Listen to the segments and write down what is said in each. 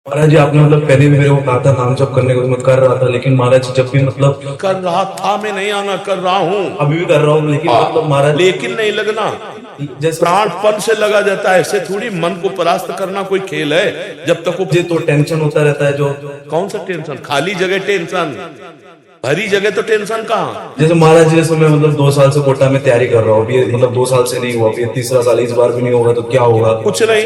महाराज जी आपने मतलब पहले भी मेरे को कहा था नाम जप करने को, तो मैं कर रहा था, लेकिन महाराज जी जब भी मतलब कर रहा था, मैं नहीं आना, कर रहा हूँ। अभी भी कर रहा हूँ, लेकिन मतलब महाराज लेकिन नहीं लगना, जैसे प्राणपण से लगा जाता है। ऐसे थोड़ी मन को परास्त करना कोई खेल है। जब तक वो मुझे तो टेंशन होता रहता है जो कौन सा टेंशन, खाली जगह टेंशन, भरी जगह तो टेंशन कहाँ। जैसे महाराज जी जैसे मैं मतलब 2 साल से कोटा में तैयारी कर रहा हूँ, अभी मतलब 2 साल से नहीं हुआ, फिर तीसरा साल इस बार भी नहीं होगा तो क्या होगा? कुछ नहीं,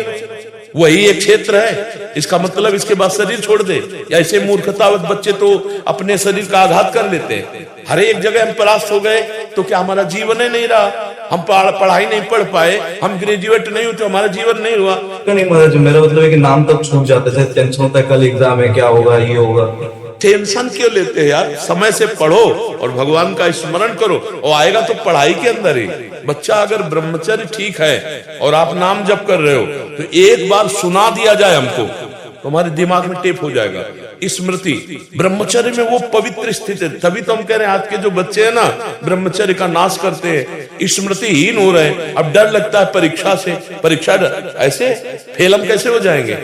वही एक क्षेत्र है। इसका मतलब इसके बाद शरीर छोड़ दे। या ऐसे मूर्खतावत बच्चे तो अपने शरीर का आघात कर लेते हैं। हर एक जगह हम परास्त हो गए तो क्या हमारा जीवन ही नहीं रहा? हम पढ़ाई नहीं पढ़ पाए, हम ग्रेजुएट नहीं हुए तो हमारा जीवन नहीं हुआ। नहीं महाराज जी, मेरा मतलब है कि नाम तक छूट जाता है, टेंशन होता है कल एग्जाम है, क्या होगा, ये होगा। टेंशन क्यों लेते हैं यार? समय से पढ़ो और भगवान का स्मरण करो, और आएगा तो पढ़ाई के अंदर ही। बच्चा अगर ब्रह्मचर्य ठीक है और आप नाम जप कर रहे हो तो एक बार सुना दिया जाए हमको तो हमारे दिमाग में टेप हो जाएगा। स्मृति ब्रह्मचर्य में वो पवित्र स्थिति है। तभी तो हम कह रहे हैं आज के जो बच्चे हैं ना, ब्रह्मचर्य का नाश करते हैं, स्मृतिहीन हो रहे हैं। अब डर लगता है परीक्षा से, परीक्षा ऐसे फेल हम कैसे हो जाएंगे?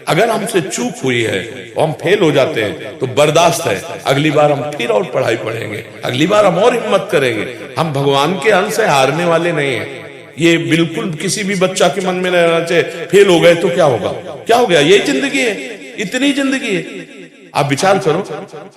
अगर हमसे चूक हुई है और हम फेल हो जाते हैं तो बर्दाश्त है, अगली बार हम फिर और पढ़ाई पढ़ेंगे, अगली बार हम और हिम्मत करेंगे। हम भगवान के अंश से हारने वाले नहीं है। ये बिल्कुल किसी भी बच्चा के मन में रहना चाहिए। फेल हो गए तो क्या होगा, क्या हो गया? यही जिंदगी है, इतनी जिंदगी है। आप विचार करो,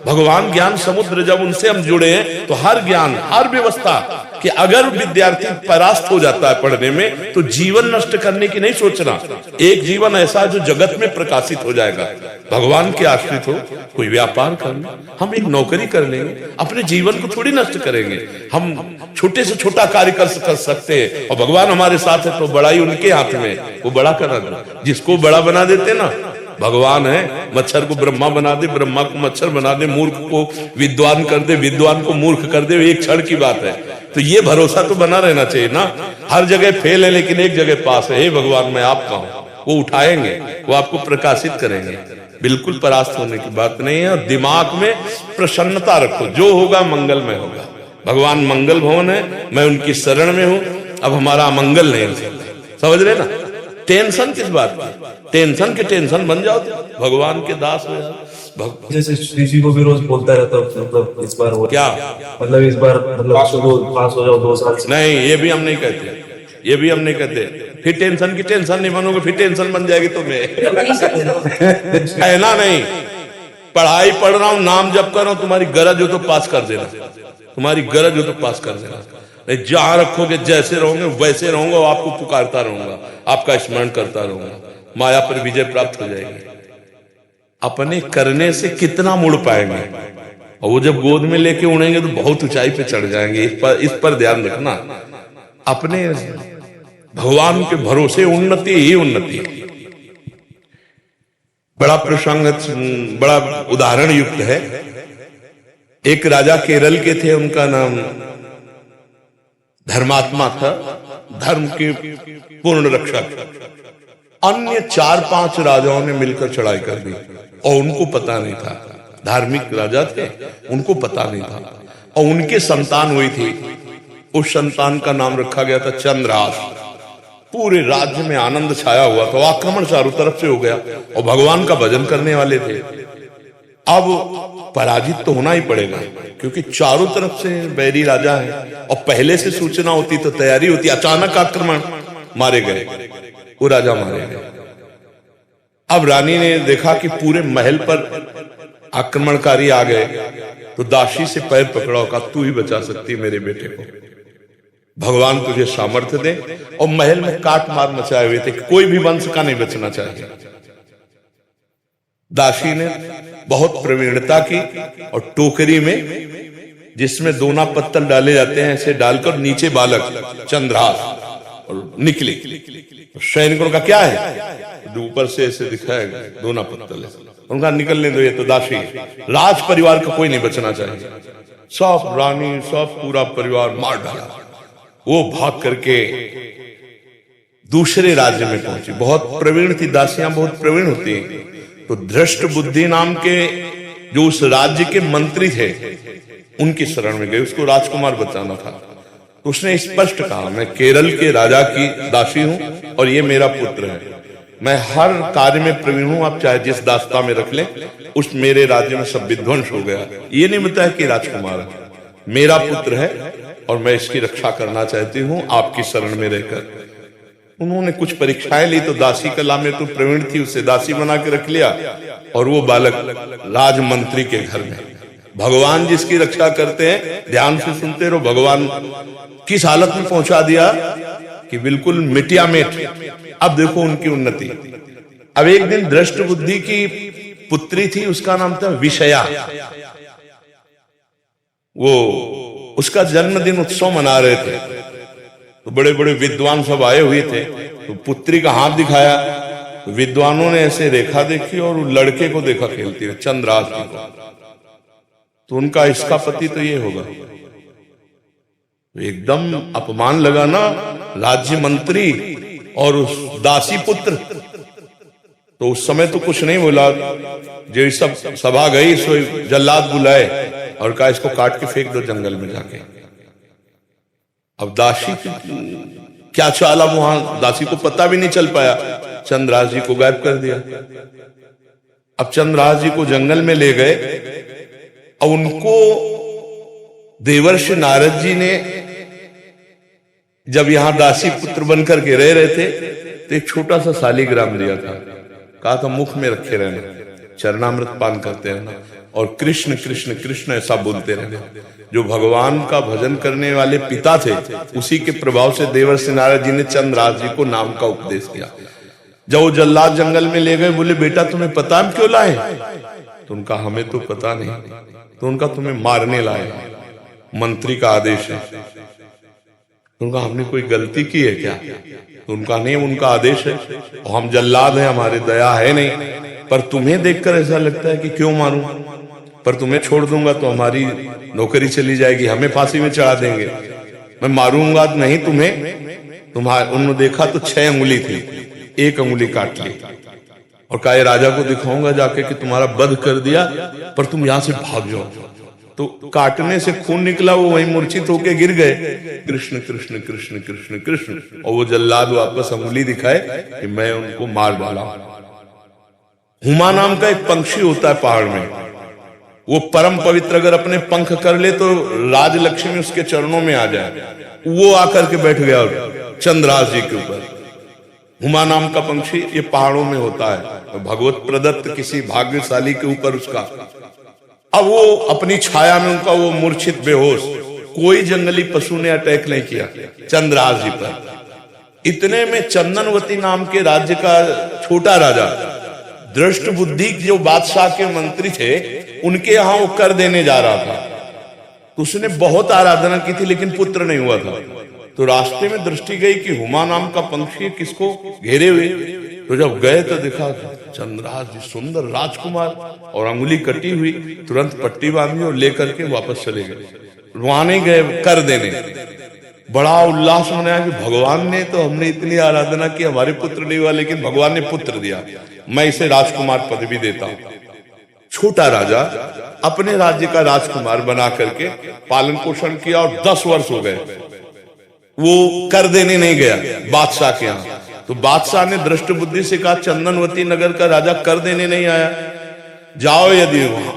भगवान ज्ञान समुद्र जब उनसे हम जुड़े हैं तो हर ज्ञान, हर व्यवस्था कि अगर विद्यार्थी परास्त हो जाता है पढ़ने में तो जीवन नष्ट करने की नहीं सोचना। एक जीवन ऐसा है जो जगत में प्रकाशित हो जाएगा। भगवान के आश्रित हो, कोई व्यापार कर ले, हम एक नौकरी कर लेंगे, अपने जीवन को थोड़ी नष्ट करेंगे। हम छोटे से छोटा कार्य कर सकते हैं और भगवान हमारे साथ है तो बड़ाई उनके हाथ में, वो बड़ा करा दे। जिसको बड़ा बना देते ना भगवान है। मच्छर को ब्रह्मा बना दे, ब्रह्मा को मच्छर बना दे, मूर्ख को विद्वान कर दे, विद्वान को मूर्ख कर दे, एक क्षण की बात है। तो ये भरोसा तो बना रहना चाहिए ना। हर जगह फेल है लेकिन एक जगह पास है। हे भगवान मैं आपका हूं, वो उठाएंगे, वो आपको प्रकाशित करेंगे। बिल्कुल परास्त होने की बात नहीं है। और दिमाग में प्रसन्नता रखो, जो होगा मंगलमय होगा। भगवान मंगल भवन है, मैं उनकी शरण में हूं। अब हमारा अमंगल नहीं हो सकता, समझ रहे ना? टेंशन किस बात की? टेंशन के टेंशन बन जाओ तो भगवान के दास हो जाओ। जैसे श्री जी को भी रोज बोलता रहता हूँ, मतलब इस बार हो क्या मतलब इस बार मतलब पास हो जाओ 2 साल से। नहीं, ये भी हम नहीं कहते, ये भी हम नहीं कहते। फिर टेंशन की टेंशन नहीं बनोगे, फिर टेंशन बन जाएगी तुम्हें। कहना नहीं, पढ़ाई पढ़ रहा हूं, नाम जप कर रहा हूं, तुम्हारी गरज हो तो पास कर देना, तुम्हारी गरज हो तो पास कर देना। नहीं, जहां रखोगे जैसे रहोगे वैसे रहूंगा, आपको पुकारता रहूंगा, आपका स्मरण करता रहूंगा, माया पर विजय प्राप्त हो जाएगी। अपने करने से कितना मुड़ पाएंगे, और वो जब गोद में लेके उड़ेंगे तो बहुत ऊंचाई पे चढ़ जाएंगे। इस पर ध्यान रखना। अपने भगवान के भरोसे उन्नति ही उन्नति। बड़ा प्रसंग, बड़ा उदाहरण युक्त है। एक राजा केरल के थे, उनका नाम धर्मात्मा था, धर्म के पूर्ण रक्षक। अन्य 4-5 राजाओं ने मिलकर चढ़ाई कर दी और उनको पता नहीं था। धार्मिक राजा थे, उनको पता नहीं था। और उनके संतान हुई थी, उस संतान का नाम रखा गया था चंद्रहास। पूरे राज्य में आनंद छाया हुआ था, आक्रमण चारों तरफ से हो गया और भगवान का भजन करने वाले थे। अब पराजित तो होना ही पड़ेगा क्योंकि चारों तरफ से बैरी राजा है और पहले से सूचना होती तो तैयारी होती। अचानक आक्रमण, मारे गए, वो राजा मारे गए। अब रानी ने देखा कि पूरे महल पर आक्रमणकारी आ गए तो दासी से पैर पकड़ा, कहा तू ही बचा सकती है मेरे बेटे को, भगवान तुझे सामर्थ्य दे। और महल में काट मार मचाए हुए थे, कोई भी वंश का नहीं बचना चाहिए। दासी ने बहुत प्रवीणता की और टोकरी में, जिसमें दोना पत्तल डाले जाते हैं, ऐसे डालकर नीचे बालक चंद्रहास, और निकले। सैनिकों का क्या है, ऊपर से ऐसे दिखाएगा दोना पत्तल, उनका निकलने दो, ये तो दासी। राज परिवार का कोई नहीं बचना चाहिए। सब रानी, सब पूरा परिवार मार डाला। वो भाग करके दूसरे राज्य में पहुंची। बहुत प्रवीण थी, दासियां बहुत प्रवीण होती हैं। तो धृष्ट बुद्धि नाम के जो उस राज्य के मंत्री थे, उनकी शरण में गए, उसको राजकुमार बचाना था। तो उसने स्पष्ट कहा, मैं केरल के राजा की दासी हूं और ये मेरा पुत्र है। मैं हर कार्य में प्रवीण हूं, आप चाहे जिस दास्ता में रख लें, उस मेरे राज्य में सब विध्वंस हो गया। ये नहीं बताया कि राजकुमार मेरा पुत्र है और मैं इसकी रक्षा करना चाहती हूं आपकी शरण में रहकर। उन्होंने कुछ परीक्षाएं ली तो दासी कला में तो प्रवीण थी, उससे दासी बना के रख लिया और वो बालक राजमंत्री के घर में। भगवान जिसकी रक्षा करते हैं, ध्यान से सुनते रहो, भगवान किस हालत में पहुंचा दिया कि बिल्कुल मिटिया मिट। अब देखो उनकी उन्नति। अब एक दिन दृष्ट बुद्धि की पुत्री थी, उसका नाम था विषया। वो उसका जन्मदिन उत्सव मना रहे थे, तो बड़े बड़े विद्वान सब आए हुए थे। तो पुत्री का हाथ दिखाया, तो विद्वानों ने ऐसे रेखा देखी और लड़के को देखा खेलती हुई, चंद्रास जी को। तो उनका इसका पति तो ये होगा। एकदम अपमान लगा ना, राज्य मंत्री और उस दासी पुत्र। तो उस समय तो कुछ नहीं बोला, जो सब सभा गई सो जल्लाद बुलाए और कहा इसको काट के फेंक दो जंगल में जाके। अब दासी क्या चाला वहां, दासी को पता भी नहीं चल पाया, चंद्रास जी को गायब कर दिया। अब चंद्रास जी को जंगल में ले गए और उनको देवर्षि नारद जी ने जब यहां दासी पुत्र बनकर के रह रहे थे तो एक छोटा सा शालिग्राम दिया था, कहा था मुख में रखे रहना, चरणामृत पान करते रहना और कृष्ण कृष्ण कृष्ण ऐसा बोलते रहना। जो भगवान का भजन करने वाले पिता थे, उसी के प्रभाव से देवर्षि नारद जी ने चंद्रास जी को नाम का उपदेश किया। जब वो जल्लाद जंगल में ले गए, बोले बेटा तुम्हें पता हम क्यों लाए? तो उनका हमें तो पता नहीं। तो उनका तुम्हें मारने लाए, मंत्री का आदेश है। तो उनका हमने कोई गलती की है क्या? तो उनका नहीं, उनका आदेश है और हम जल्लाद हैं, हमारे दया है नहीं। पर तुम्हें देखकर ऐसा लगता है कि क्यों मारूं, पर तुम्हें छोड़ दूंगा तो हमारी नौकरी चली जाएगी, हमें फांसी में चढ़ा देंगे। मैं मारूंगा नहीं तुम्हें। तुम्हारे उन्होंने देखा तो 6 अंगुली थी, 1 अंगुली काट ली और कहा राजा को दिखाऊंगा जाके कि तुम्हारा वध कर दिया, पर तुम यहां से भाग जाओ। तो काटने से खून निकला, वो वहीं मूर्छित होके गिर गए। कृष्ण कृष्ण कृष्ण कृष्ण कृष्ण, और वो जल्लाद वापस अंगुली दिखाए कि मैं उनको मार डाला। हुमा नाम का एक पंक्षी होता है पहाड़ में, वो परम पवित्र, अगर अपने पंख कर ले तो राजलक्ष्मी उसके चरणों में आ जाए। वो आकर के बैठ गया चंद्रास जी के ऊपर। हुमा नाम का पंक्षी ये पहाड़ों में होता है, भगवत प्रदत्त किसी भाग्यशाली के ऊपर उसका। अब वो अपनी छाया में उनका वो मूर्छित बेहोश, कोई जंगली पशु ने अटैक नहीं किया चंद्रास जी पर। इतने में चंदनवती नाम के राज्य का छोटा राजा, दृष्ट बुद्धि जो बादशाह के मंत्री थे, उनके यहां वो कर देने जा रहा था। तो उसने बहुत आराधना की थी लेकिन पुत्र नहीं हुआ था। तो रास्ते में दृष्टि गई कि हुमा नाम का पंक्षी किसको घेरे हुए। तो जब गए तो देखा चंद्रास जी सुंदर राजकुमार और अंगुली कटी हुई, तुरंत पट्टी बांधी और लेकर के वापस चले गए। वहां नहीं गए कर देने, बड़ा उल्लास मनाया कि भगवान ने तो, हमने इतनी आराधना की, हमारे पुत्र नहीं हुआ लेकिन भगवान ने पुत्र दिया, मैं इसे राजकुमार पदवी देता हूं। छोटा राजा अपने राज्य का राजकुमार बना करके पालन पोषण किया और 10 वर्ष हो गए। वो कर देने नहीं गया बादशाह के यहाँ। तो बादशाह ने दृष्ट बुद्धि से कहा चंदनवती नगर का राजा कर देने नहीं आया, जाओ यदि वहां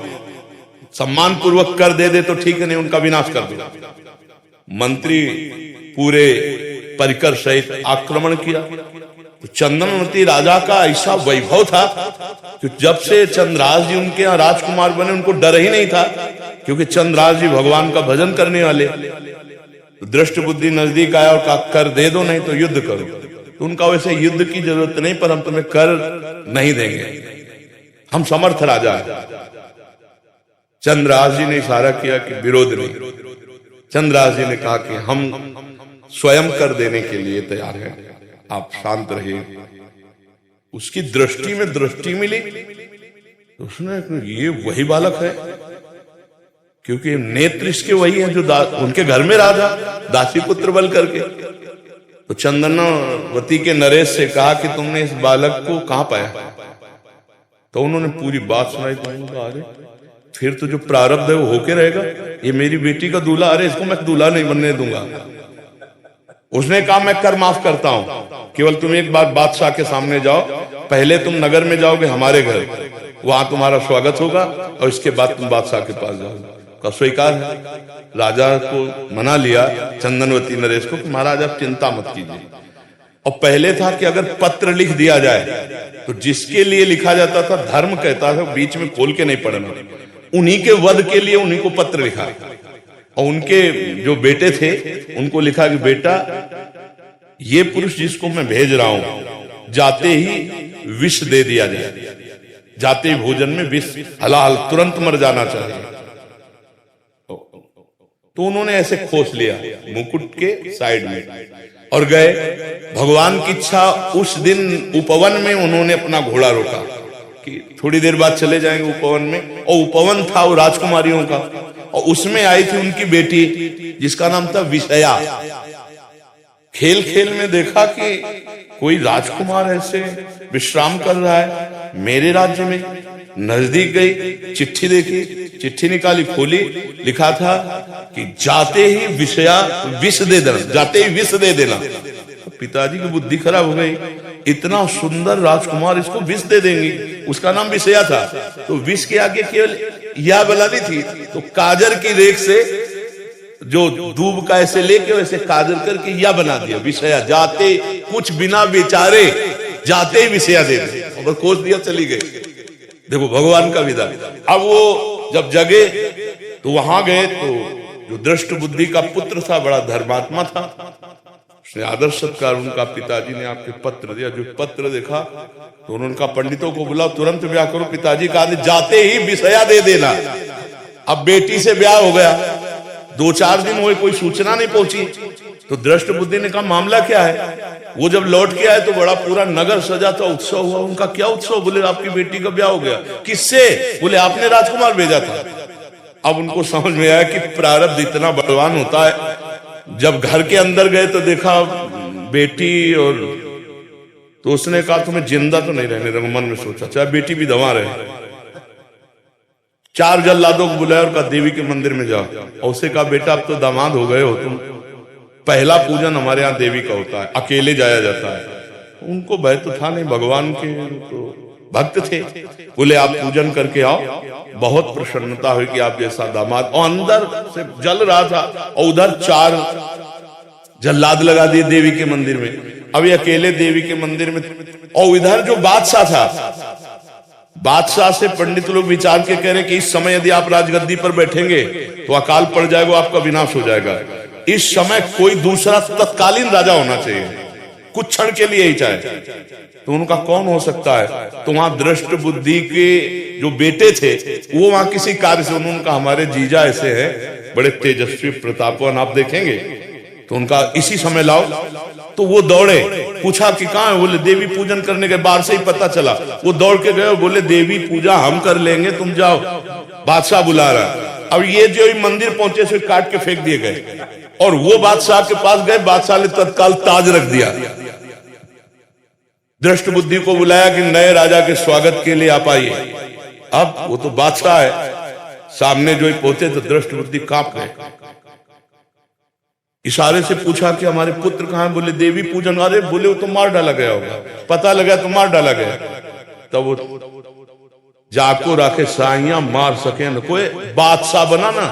सम्मान पूर्वक कर दे तो ठीक है, नहीं उनका विनाश कर दो। मंत्री पूरे परिकर सहित आक्रमण किया। तो चंदनवती राजा का ऐसा वैभव था कि जब से चंद्रास जी उनके यहाँ राजकुमार बने, उनको डर ही नहीं था, क्योंकि चंद्रास जी भगवान का भजन करने वाले। तो दृष्ट बुद्धि नजदीक आया और कहा कर दे दो, नहीं तो युद्ध करो। तो उनका वैसे युद्ध की जरूरत नहीं, पर हम तुम्हें कर नहीं देंगे, हम समर्थ राजा है। चंद्रास जी ने इशारा किया कि विरोध नहीं। चंद्रास जी ने कहा कि हम स्वयं कर देने के लिए तैयार हैं, आप शांत रहिए। उसकी दृष्टि में दृष्टि मिली तो उसने ये वही बालक है, क्योंकि नेत्र इसके वही हैं जो उनके घर में राजा दासी पुत्र बल करके। तो चंदनवती के नरेश से कहा कि तुमने इस बालक को कहां पाया? तो उन्होंने पूरी बात सुनाई। तो अरे फिर तो जो प्रारब्ध है वो होके रहेगा, ये मेरी बेटी का दूल्हा, अरे इसको मैं दूल्हा नहीं बनने दूंगा। उसने कहा मैं कर माफ करता हूं, केवल तुम एक बार बादशाह के सामने जाओ पहले तुम नगर में जाओगे हमारे घर, वहां तुम्हारा स्वागत होगा और इसके बाद तुम बादशाह के पास जाओगे। का स्वीकार है। राजा को मना लिया चंदनवती नरेश को कि महाराज आप चिंता मत कीजिए। और पहले था कि अगर पत्र लिख दिया जाए तो जिसके लिए लिखा जाता था धर्म कहता था बीच में खोल के नहीं पढ़ना, उन्हीं के वध के लिए उन्हीं को पत्र लिखा। और उनके जो बेटे थे उनको लिखा कि बेटा ये पुरुष जिसको मैं भेज रहा हूं जाते ही विष दे दिया जाए, जाते ही भोजन में विष, हलाल, तुरंत मर जाना चाहिए। तो उन्होंने ऐसे खोस लिया मुकुट के साइड में और गए। भगवान की इच्छा उस दिन उपवन में उन्होंने अपना घोड़ा रोका कि थोड़ी देर बाद चले जाएंगे उपवन में। और उपवन था वो राजकुमारियों का, और उसमें आई थी उनकी बेटी जिसका नाम था विषया। खेल खेल में देखा कि कोई राजकुमार ऐसे विश्राम कर रहा है मेरे राज्य में। नजदीक गई, चिट्ठी देखी, चिट्ठी निकाली, खोली, लिखा था कि जाते ही विषया विष दे देना, जाते ही विष दे देना। पिताजी की बुद्धि खराब हो गई, इतना सुंदर राजकुमार इसको विष दे देंगी। उसका नाम विषया था, तो विष के आगे केवल या बलानी थी, तो काजर की रेख से जो दूब का ऐसे लेके वैसे काजर करके या बना दिया विषया। जाते कुछ बिना बेचारे जाते ही विषया दे दे, और खोज दिया, चली गई। देखो भगवान का विधान। अब वो जब जगे तो वहां गए तो जो दृष्ट बुद्धि का पुत्र था, बड़ा धर्मात्मा था, उसने आदर सत्कार, उनका पिताजी ने आपके पत्र दिया। जो पत्र देखा तो उन्होंने कहा पंडितों को बुलाओ, तुरंत ब्याह करो। पिताजी का आदेश, जाते ही विषया दे देना। अब बेटी से ब्याह हो गया, 2-4 दिन हुए, कोई सूचना नहीं पहुंची। तो दृष्ट बुद्धि ने कहा मामला क्या है। वो जब लौट के आए तो बड़ा पूरा नगर सजा था, उत्सव हुआ। उनका क्या उत्सव? बोले आपकी बेटी का ब्याह हो गया। किससे? बोले आपने राजकुमार भेजा था। अब उनको समझ में आया कि प्रारब्ध इतना बलवान होता है। जब घर के अंदर गए तो देखा बेटी, और तो उसने कहा तुम्हें जिंदा तो नहीं रहने दूंगा। मन में सोचा चाहे बेटी भी दवा रहे। 4 जल्लादों को बुलाया और कहा देवी के मंदिर में जाओ। और उसे कहा बेटा अब तो दामाद हो गए हो तुम, पहला पूजन हमारे यहाँ देवी का होता है, अकेले जाया जाता है। उनको भय तो था नहीं, भगवान के तो भक्त थे। बोले आप पूजन करके आओ, बहुत प्रसन्नता हुई कि आप जैसा दामाद। और अंदर से जल रहा था, और उधर 4 जल्लाद लगा दिए देवी के मंदिर में। अभी अकेले देवी के मंदिर में, और इधर जो बादशाह था, बादशाह से पंडित लोग विचार के कह रहे कि इस समय यदि आप राजगद्दी पर बैठेंगे तो अकाल पड़ जाएगा, आपका विनाश हो जाएगा। इस समय कोई दूसरा तत्कालीन राजा होना चाहिए, कुछ क्षण के लिए ही चाहे। तो उनका कौन हो सकता है? तो वहां दृष्ट बुद्धि के जो बेटे थे वो वहां किसी कार्य से, उन्होंने कहा हमारे जीजा ऐसे हैं, बड़े तेजस्वी प्रतापवान, आप देखेंगे। तो उनका इसी समय लाओ। तो वो दौड़े, पूछा कि कहाँ है? बोले देवी पूजन करने के, बाहर से ही पता चला। वो दौड़ के गए, बोले देवी पूजा हम कर लेंगे, तुम जाओ, बादशाह बुला रहा। अब ये जो मंदिर पहुंचे से काट के फेंक दिए गए, और वो बादशाह के पास गए। बादशाह ने तत्काल ताज रख दिया। दृष्ट बुद्धि को बुलाया कि नए राजा के स्वागत के लिए आप आइए। अब वो तो बादशाह है, सामने जो ही पहुंचे तो दृष्ट बुद्धि कांप गए। इशारे से पूछा कि हमारे पुत्र कहाँ है? बोले देवी पूजन। अरे बोले वो तो मार डाला गया होगा, पता लगा तो मार डाला गया। तब वो जाको रखे साइया मार सके न कोई, बादशाह बना ना।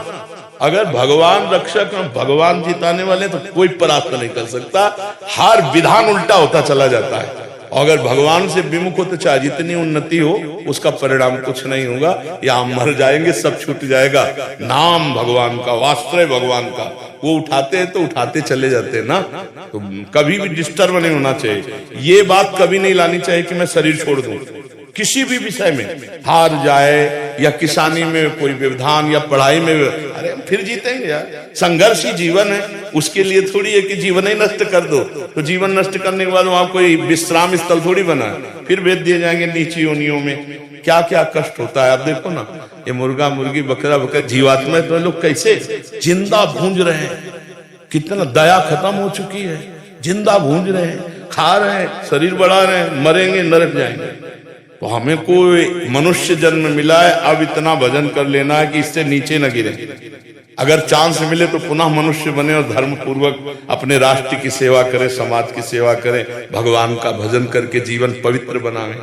अगर भगवान रक्षक, भगवान जिताने वाले, तो कोई परास्त नहीं कर सकता। हर विधान उल्टा होता चला जाता है। अगर भगवान से विमुख हो तो चाहे जितनी उन्नति हो, उसका परिणाम कुछ नहीं होगा। या हम मर जाएंगे, सब छूट जाएगा। नाम भगवान का, आश्रय भगवान का, वो उठाते हैं तो उठाते चले जाते हैं ना। तो कभी भी डिस्टर्ब नहीं होना चाहिए। ये बात कभी नहीं लानी चाहिए कि मैं शरीर छोड़ दूं। किसी भी विषय में हार जाए, या किसानी में कोई व्यवधान, या पढ़ाई में, अरे फिर जीतेंगे यार। संघर्ष ही जीवन है। उसके लिए थोड़ी है कि जीवन ही नष्ट कर दो। तो जीवन नष्ट करने के बाद वहां कोई विश्राम स्थल थोड़ी बना है, फिर भेज दिए जाएंगे नीची योनियों में। क्या क्या कष्ट होता है। आप देखो ना, ये मुर्गा मुर्गी बकरा बकरा जीवात्मा तो लोग कैसे जिंदा भूंज रहे हैं। कितना दया खत्म हो चुकी है, जिंदा भूंज रहे हैं, खा रहे हैं, शरीर बढ़ा रहे हैं, मरेंगे, नरक जाएंगे। तो हमें कोई मनुष्य जन्म मिला है, अब इतना भजन कर लेना है कि इससे नीचे न गिरे। अगर चांस मिले तो पुनः मनुष्य बने और धर्म पूर्वक अपने राष्ट्र की सेवा करें, समाज की सेवा करें, भगवान का भजन करके जीवन पवित्र बनावें।